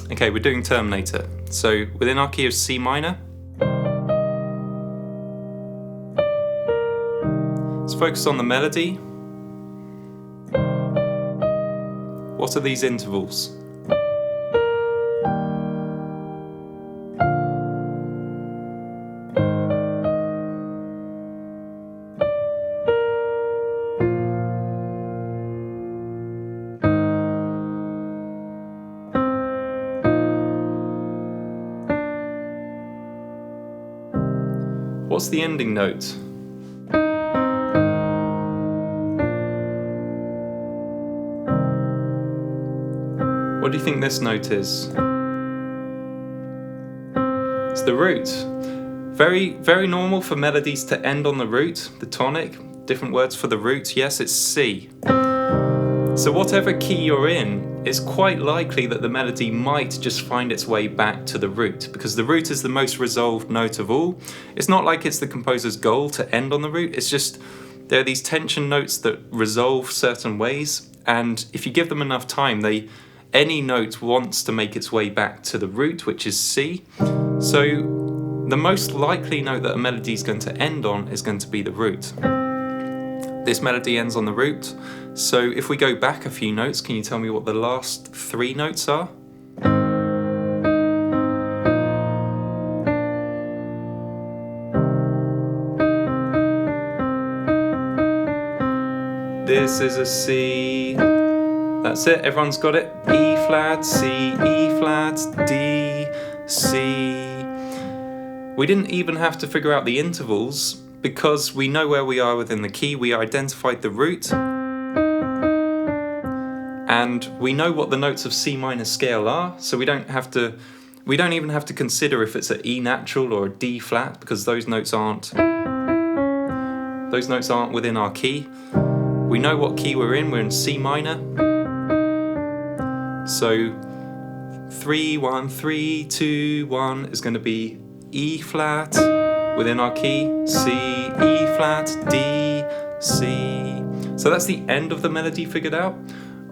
Okay, we're doing Terminator. So within our key of C minor, let's focus on the melody. What are these intervals? What's the ending note? What do you think this note is? It's the root. Very, very normal for melodies to end on the root, the tonic. Different words for the root. Yes, it's C. So whatever key you're in, it's quite likely that the melody might just find its way back to the root, because the root is the most resolved note of all. It's not like it's the composer's goal to end on the root, it's just there are these tension notes that resolve certain ways, and if you give them enough time, any note wants to make its way back to the root, which is C. So the most likely note that a melody is going to end on is going to be the root. This melody ends on the root. So if we go back a few notes, can you tell me what the last 3 notes are? This is a C. That's it, everyone's got it. E flat, C, E flat, D, C. We didn't even have to figure out the intervals because we know where we are within the key. We identified the root. And we know what the notes of C minor scale are, so we don't even have to consider if it's an E natural or a D flat, because those notes aren't within our key. We know what key we're in C minor. So 3, 1, 3, 2, 1 is going to be E flat within our key, C, E flat, D, C. So that's the end of the melody figured out.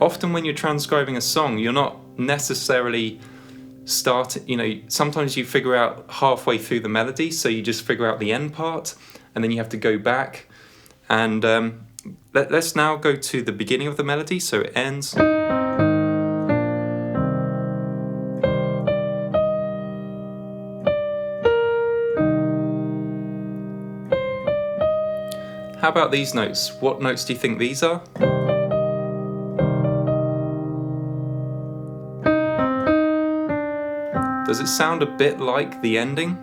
Often when you're transcribing a song, you're not necessarily sometimes you figure out halfway through the melody, so you just figure out the end part, and then you have to go back. And let's now go to the beginning of the melody, so it ends. How about these notes? What notes do you think these are? Does it sound a bit like the ending?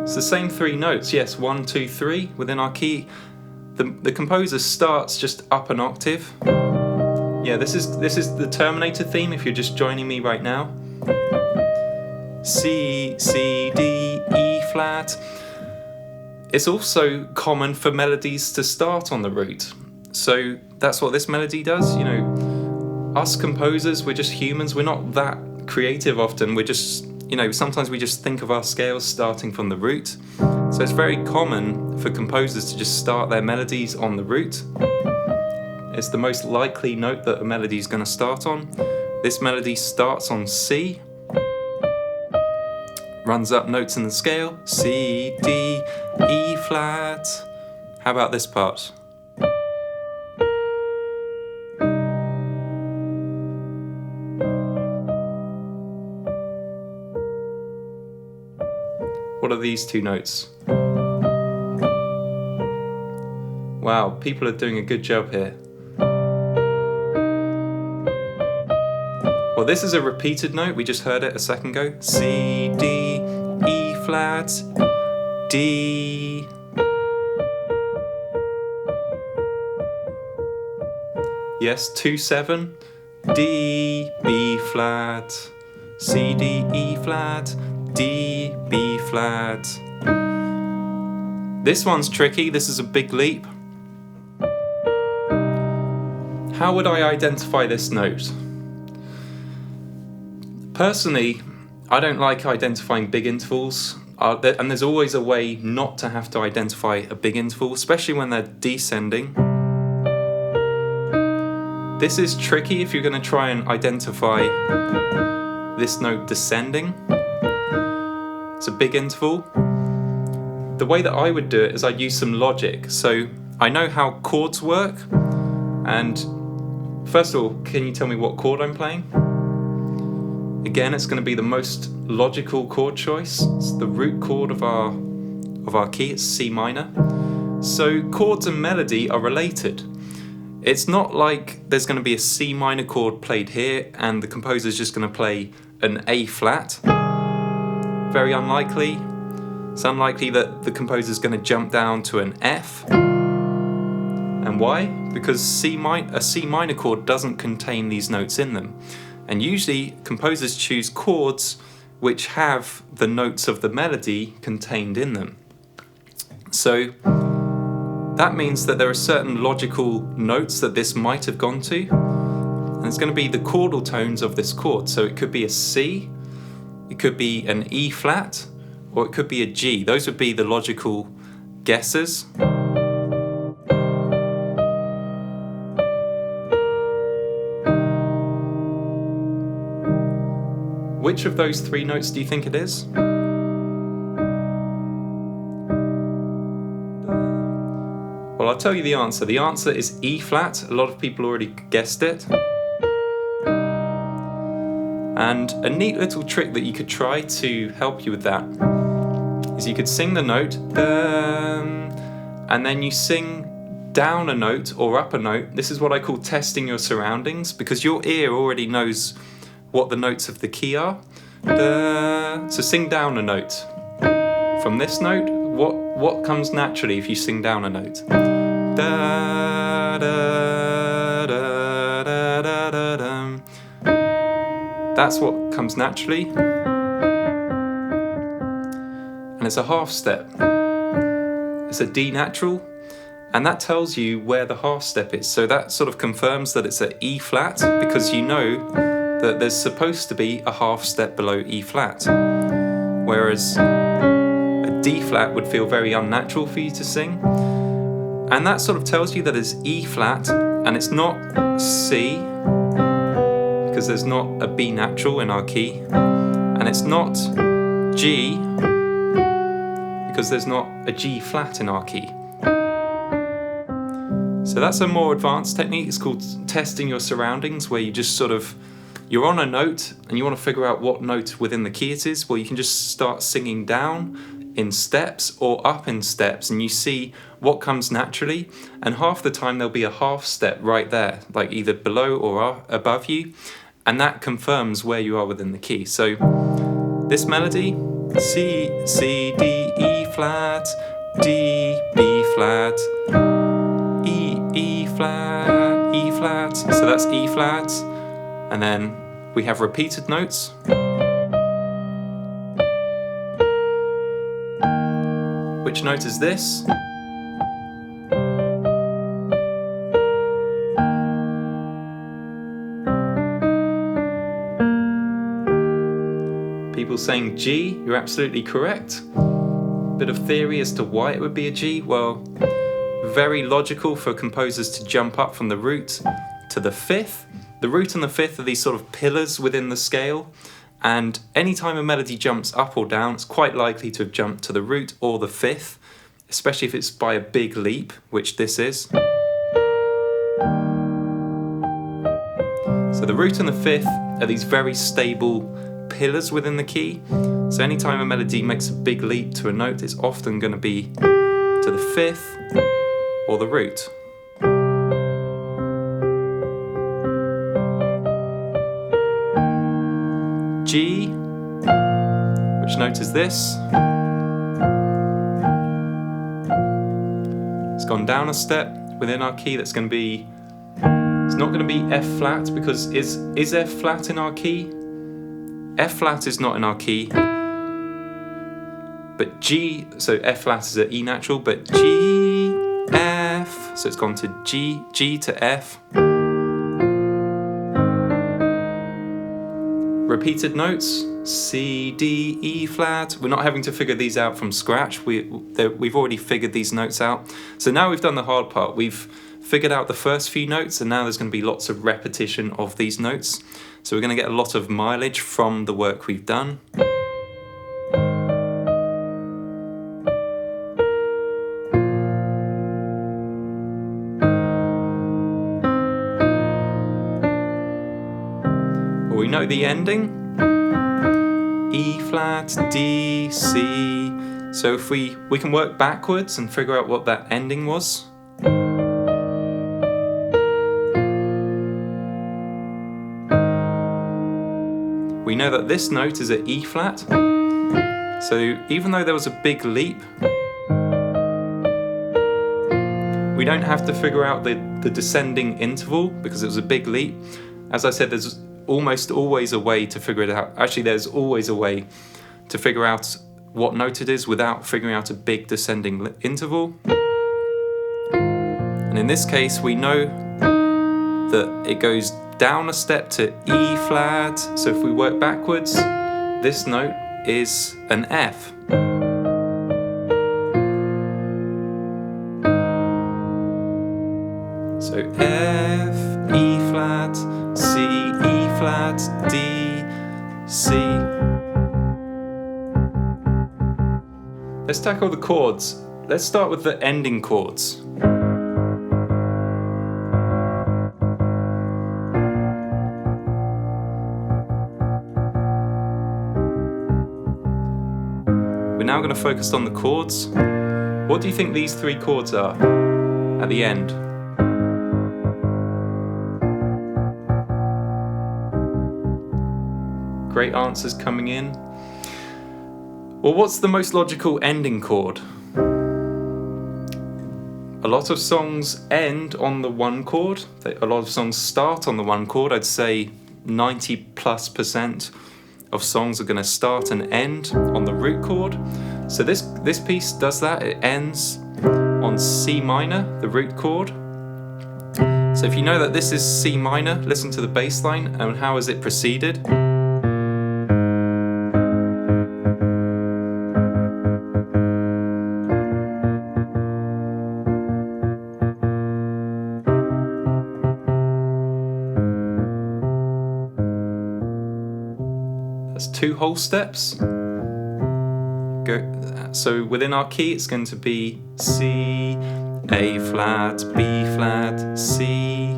It's the same 3 notes, yes, 1, 2, 3 within our key. The composer starts just up an octave. Yeah, this is the Terminator theme if you're just joining me right now. C, C, D, E flat. It's also common for melodies to start on the root. So that's what this melody does, Us composers, we're just humans, we're not that creative often, we're just, sometimes we just think of our scales starting from the root. So it's very common for composers to just start their melodies on the root. It's the most likely note that a melody is going to start on. This melody starts on C, runs up notes in the scale, C, D, E flat. How about this part? What are these 2 notes? Wow, people are doing a good job here. Well, this is a repeated note, we just heard it a second ago. C, D, E flat, D. Yes, 2, 7, D, B flat, C, D, E flat, D, B flat. This one's tricky, this is a big leap. How would I identify this note? Personally, I don't like identifying big intervals, and there's always a way not to have to identify a big interval, especially when they're descending. This is tricky if you're going to try and identify this note descending. It's a big interval. The way that I would do it is I'd use some logic. So I know how chords work, and first of all, can you tell me what chord I'm playing? Again, it's going to be the most logical chord choice. It's the root chord of our key, it's C minor. So chords and melody are related. It's not like there's going to be a C minor chord played here and the composer's just going to play an A flat. Very unlikely. It's unlikely that the composer's going to jump down to an F. And why? Because a C minor chord doesn't contain these notes in them. And usually composers choose chords which have the notes of the melody contained in them. So that means that there are certain logical notes that this might have gone to, and it's going to be the chordal tones of this chord. So it could be a C, it could be an E flat, or it could be a G. Those would be the logical guesses. Which of those three notes do you think it is? Well, I'll tell you the answer. The answer is E flat. A lot of people already guessed it. And a neat little trick that you could try to help you with that is you could sing the note, and then you sing down a note or up a note. This is what I call testing your surroundings, because your ear already knows what the notes of the key are. So sing down a note. From this note, what comes naturally if you sing down a note? Da, da, da, da, da, da, da. That's what comes naturally. And it's a half step. It's a D natural, and that tells you where the half step is. So that sort of confirms that it's an E flat, because you know that there's supposed to be a half step below E flat. Whereas a D flat would feel very unnatural for you to sing. And that sort of tells you that it's E flat, and it's not C, because there's not a B natural in our key. And it's not G, because there's not a G flat in our key. So that's a more advanced technique. It's called testing your surroundings, where you just sort of, you're on a note and you want to figure out what note within the key it is. Well, you can just start singing down in steps or up in steps, and you see what comes naturally. And half the time there'll be a half step right there, like either below or above you, and that confirms where you are within the key. So this melody, C, C, D, E flat, D, B flat, E, E flat, E flat. So that's E flat. And then we have repeated notes. Which note is this? People saying G, you're absolutely correct. Bit of theory as to why it would be a G. Well, very logical for composers to jump up from the root to the fifth. The root and the fifth are these sort of pillars within the scale, and anytime a melody jumps up or down, it's quite likely to have jumped to the root or the fifth, especially if it's by a big leap, which this is. So the root and the fifth are these very stable pillars within the key. So anytime a melody makes a big leap to a note, it's often going to be to the fifth or the root. G, which note is this? It's gone down a step within our key. That's going to be, it's not going to be F flat, because is F flat in our key? F flat is not in our key. But G, so F flat is an E natural, but G, F, so it's gone to G, G to F. Repeated notes, C, D, E flat. We're not having to figure these out from scratch. We've already figured these notes out. So now we've done the hard part. We've figured out the first few notes, and now there's going to be lots of repetition of these notes. So we're going to get a lot of mileage from the work we've done. We know the ending, E flat, D, C. So if we can work backwards and figure out what that ending was. We know that this note is at E flat. So even though there was a big leap, we don't have to figure out the descending interval because it was a big leap. As I said, there's almost always a way to figure it out. Actually, there's always a way to figure out what note it is without figuring out a big descending interval. And in this case, we know that it goes down a step to E flat. So if we work backwards, this note is an F. So F, E flat, C, E flat, D, C. Let's tackle the chords. Let's start with the ending chords. We're now going to focus on the chords. What do you think these three chords are at the end? Great answers coming in. Well, what's the most logical ending chord? A lot of songs end on the one chord. A lot of songs start on the one chord. I'd say 90+% of songs are going to start and end on the root chord. So this piece does that. It ends on C minor, the root chord. So if you know that this is C minor, listen to the bass line and how is it preceded. Two whole steps. So within our key, it's going to be C, A flat, B flat, C.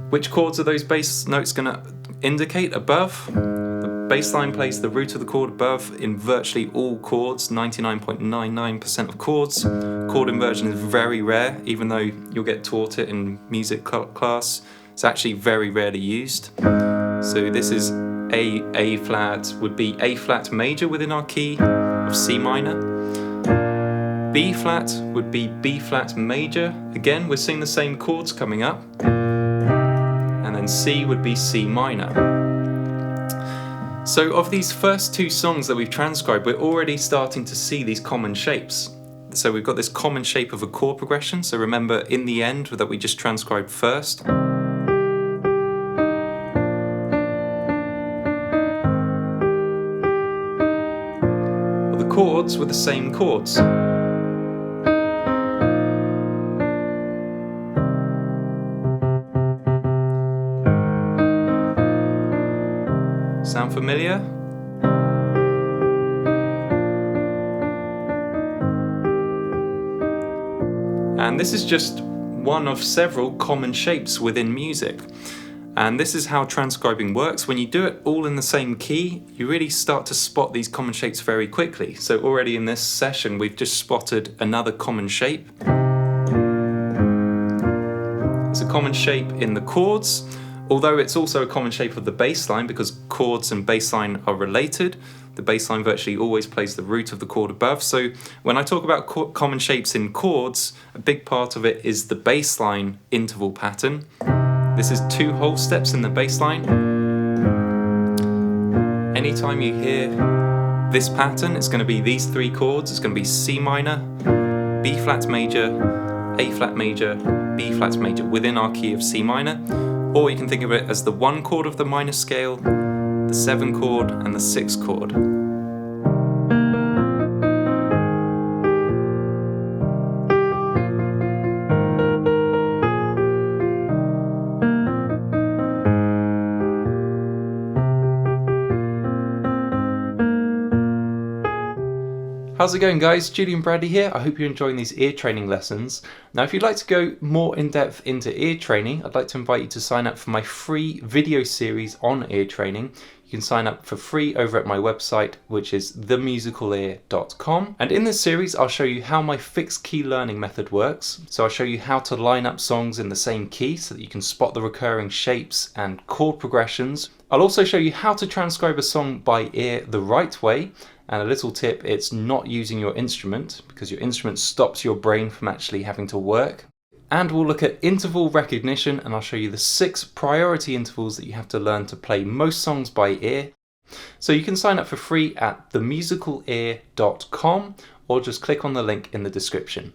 Which chords are those bass notes going to indicate? Above. The bass line plays the root of the chord above in virtually all chords, 99.99% of chords. Chord inversion is very rare, even though you'll get taught it in music class. It's actually very rarely used. So this is A flat would be A flat major within our key of C minor. B flat would be B flat major. Again, we're seeing the same chords coming up. And then C would be C minor. So of these first two songs that we've transcribed, we're already starting to see these common shapes. So we've got this common shape of a chord progression. So remember in the end that we just transcribed first. Chords were the same chords. Sound familiar? And this is just one of several common shapes within music. And this is how transcribing works. When you do it all in the same key, you really start to spot these common shapes very quickly. So already in this session, we've just spotted another common shape. It's a common shape in the chords, although it's also a common shape of the bass line because chords and bass line are related. The bass line virtually always plays the root of the chord above. So when I talk about common shapes in chords, a big part of it is the bass line interval pattern. This is two whole steps in the bass line. Anytime you hear this pattern, it's going to be these three chords. It's going to be C minor, B flat major, A flat major, B flat major within our key of C minor. Or you can think of it as the 1 chord of the minor scale, the 7 chord, and the 6 chord. How's it going, guys? Julian Bradley here. I hope you're enjoying these ear training lessons. Now, if you'd like to go more in depth into ear training, I'd like to invite you to sign up for my free video series on ear training. You can sign up for free over at my website, which is themusicalear.com. And in this series, I'll show you how my fixed key learning method works. So I'll show you how to line up songs in the same key so that you can spot the recurring shapes and chord progressions. I'll also show you how to transcribe a song by ear the right way. And a little tip, it's not using your instrument, because your instrument stops your brain from actually having to work. And we'll look at interval recognition, and I'll show you the 6 priority intervals that you have to learn to play most songs by ear. So you can sign up for free at themusicalear.com or just click on the link in the description.